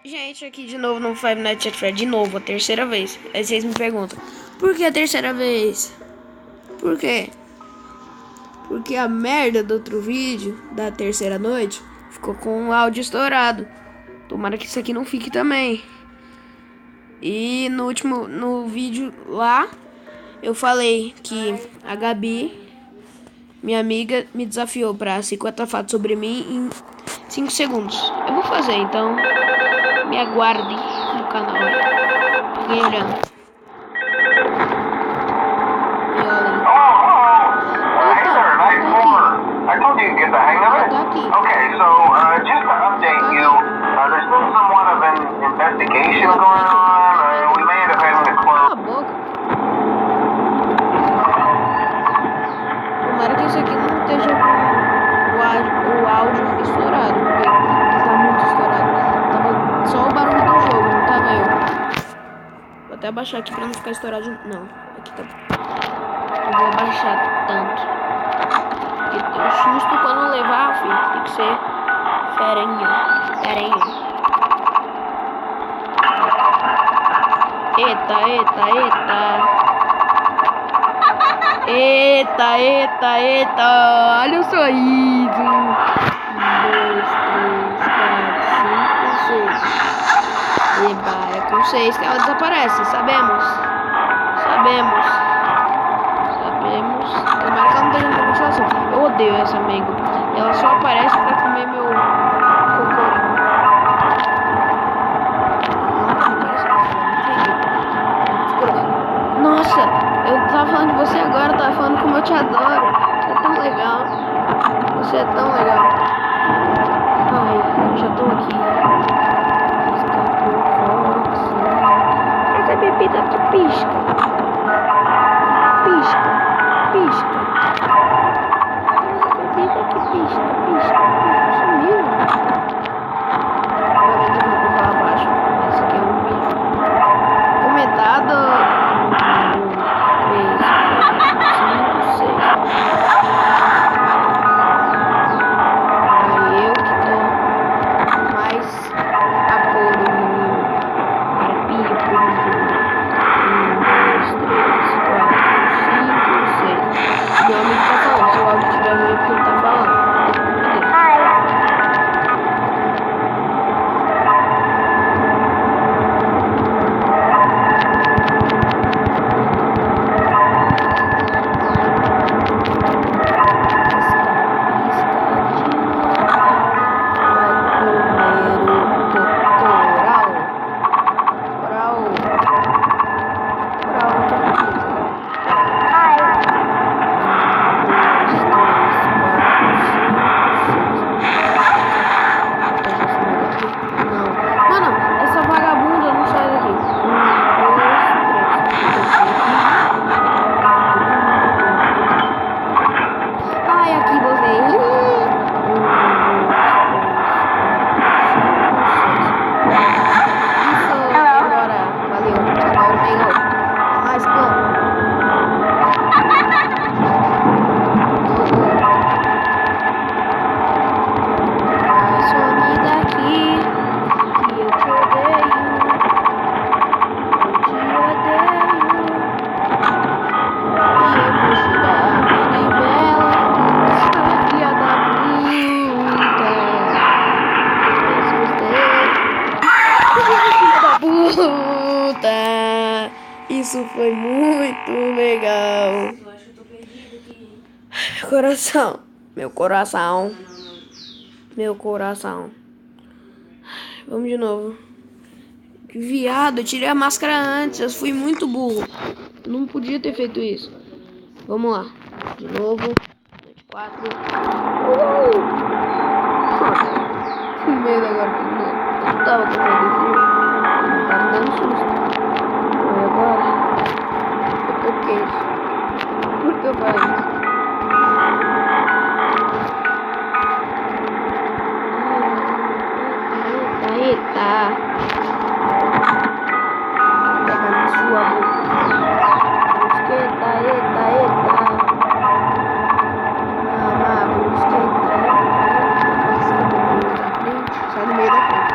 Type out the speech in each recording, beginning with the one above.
Gente, aqui de novo no Five Nights at Freddy's, de novo, a terceira vez. Aí vocês me perguntam, por que a terceira vez? Por quê? Porque a merda do outro vídeo, da terceira noite, ficou com o áudio estourado. Tomara que isso aqui não fique também. E no vídeo lá, eu falei que a Gabi, minha amiga, me desafiou pra 50 fatos sobre mim em 5 segundos. Eu vou fazer, então me aguarde no canal. Fiquem olhando. E olhem. I told you to get the hang of it. Okay, so just to update you, there's been somewhat of an investigation going on. We may end up having to close. Cala a boca. Tomara que isso aqui não esteja com o áudio estourado, porque está muito estourado. Tava só o barulho do jogo, não tava eu. Vou até abaixar aqui pra não ficar estourado de... Não, aqui tá. Eu vou abaixar tanto. Porque o susto quando levar, filho, tem que ser ferinha. Eita. Olha o sorriso. 1, 2, 3, 4, 5, 6. Eba, é com 6 que ela desaparece, sabemos. Tomara que ela não esteja na continuação. Eu odeio essa Mango. Ela só aparece pra comer meu cocorinho. Nossa, eu tava falando de você agora, tava falando como eu te adoro. Você é tão legal. Você é tão legal. Ai, eu já tô aqui. Essa bebida que pisca. Bebida que pisca. Sumiu. Agora eu vou falar abaixo. Esse aqui é um vídeo comentado. 1, 2, 3, 4, 5, 6. Aí eu que tô mais apuro no arpinho. 1, 2, 3, 4, 5, 6. Meu amigo tá falando, se o áudio tiver ruim, porque ele tá falando. Isso foi muito legal. Meu coração. Vamos de novo. Que viado, eu tirei a máscara antes. Eu fui muito burro. Eu não podia ter feito isso. Vamos lá. De novo. 4. Que medo agora. Eu tava com medo desse jogo. Ele tá me dando susto. E agora? Eu tô quente. Por que eu faço isso? Eita. Pega na sua boca. Brusqueta, eita. Brusqueta, eita. Sai do meio da frente.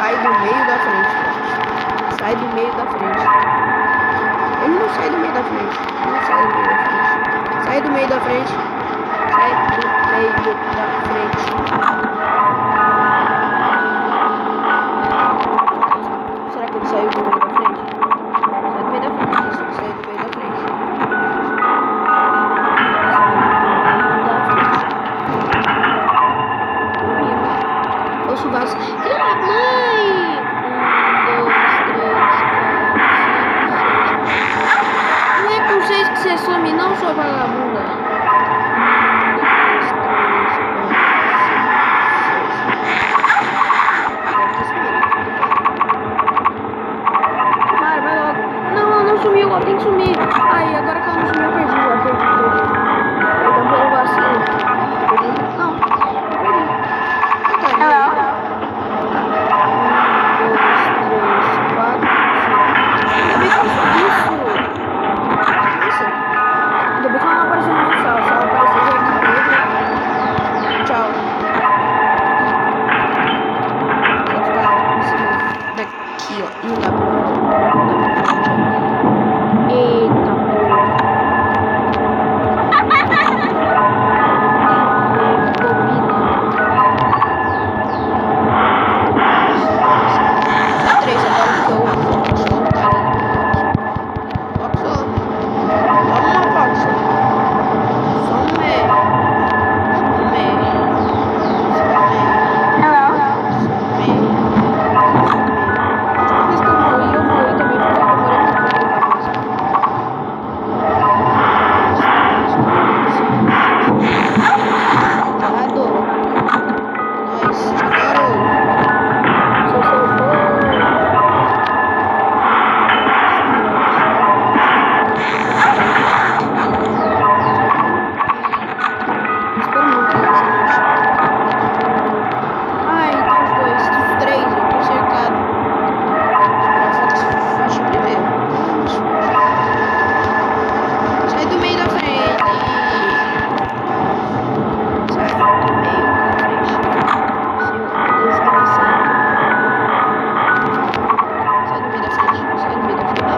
sai do meio da frente. Sai do meio da frente. Ele não sai do meio da frente. Não sai do meio da frente. Sai do meio da frente. Sai do meio da frente. Será que ele saiu do meio da frente? Sai do meio da frente. Isso, sai do meio da frente. Ouço vaso. Filha da mãe! 1, 2, 3, 4, 5, 6. Não é com 6 que você some, não, sua vagabunda. 1, 2, 3, 4, 5, 6. Para, vai logo. Não, ela não sumiu, ela tem que sumir. Ai, agora que ela não sumiu, eu perdi. Perdão pelo vacilo. Perdi. Não. Perdi. Tá, e aí? 1, 2, 3, 4, 5. Ainda bem que isso. Ainda bem que ela não apareceu na sala. Se ela aparecer, já é de tchau. Vou ficar em cima daqui, ó. Não dá pra. Eita porra. Só 3 agora porque eu estou no carinho. Foxo. Vamos lá, Foxo. Some. Eu morri também porque eu demorei muito pra gravar música. Errado. Nós chegaram. Sou seu fã. Espero muito essa noite. Ai, tem os 2, os 3, eu tô cercado. Esperar a foto fecha primeiro. Sai do meio da frente. Sai do meio da frente. Seu desgraçado. Sai do meio da frente. Sai do meio da frente.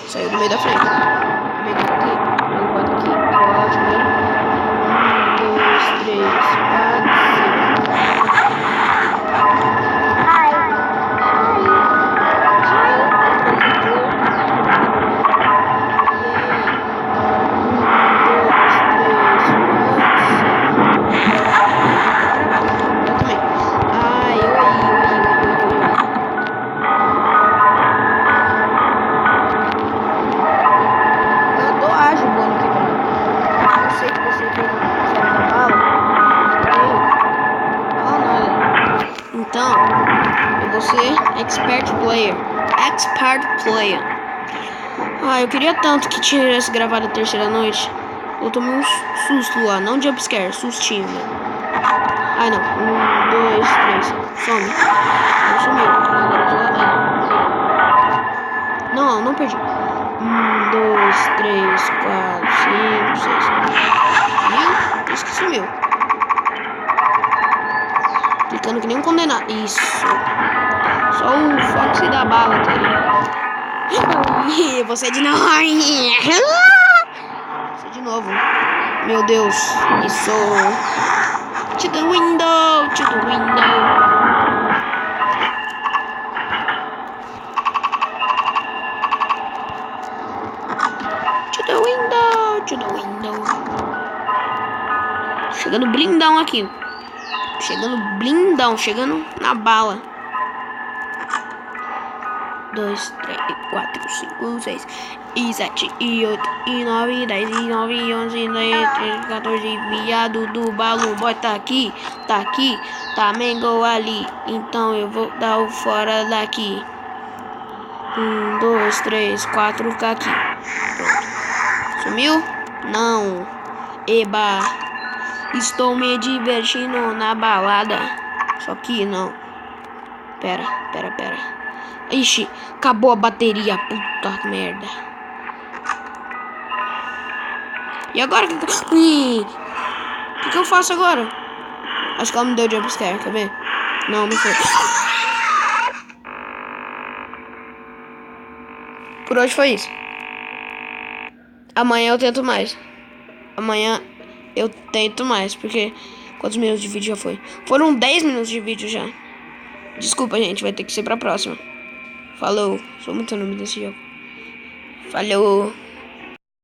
Saiu do meio da frente. Vem aqui. Eu boto aqui. Que ótimo, hein? 1, 2, 3, 4, 5. Ai. Então, eu vou ser expert player. Ah, eu queria tanto que tivesse gravado a terceira noite. Eu tomei um susto lá, não jumpscare, sustinho, né? Ai, não. 1, 2, 3. Some. Não sumiu. Agora já Não, não perdi. 1, 2, 3, 4, 5, 6. Sumiu? Isso que sumiu. Clicando que nem um condenado. Isso. Só o Fox da bala, tá ligado? Você de novo. Você de novo. Meu Deus. Isso. To the window. To the window. To the window. To the window. Chegando blindão aqui. Chegando blindão. Chegando na bala. 2, 3, 4, 5, 6, e 7, e 8, e 9, 10, e 9, e 11, 12, 13, 14, viado do balão, boy, tá aqui, tá Mengo ali, então eu vou dar o fora daqui. 1, 2, 3, 4, aqui, pronto. Sumiu? Não. Eba, estou me divertindo na balada, só que não. Pera. Ixi, acabou a bateria, puta merda. E agora? O que eu faço agora? Acho que ela me deu jumpscare, quer ver? Não foi. Por hoje foi isso. Amanhã eu tento mais. Amanhã eu tento mais, porque... Quantos minutos de vídeo já foi? Foram 10 minutos de vídeo já. Desculpa, gente. Vai ter que ser pra próxima. Falou. Sou muito noob desse jogo. Falou.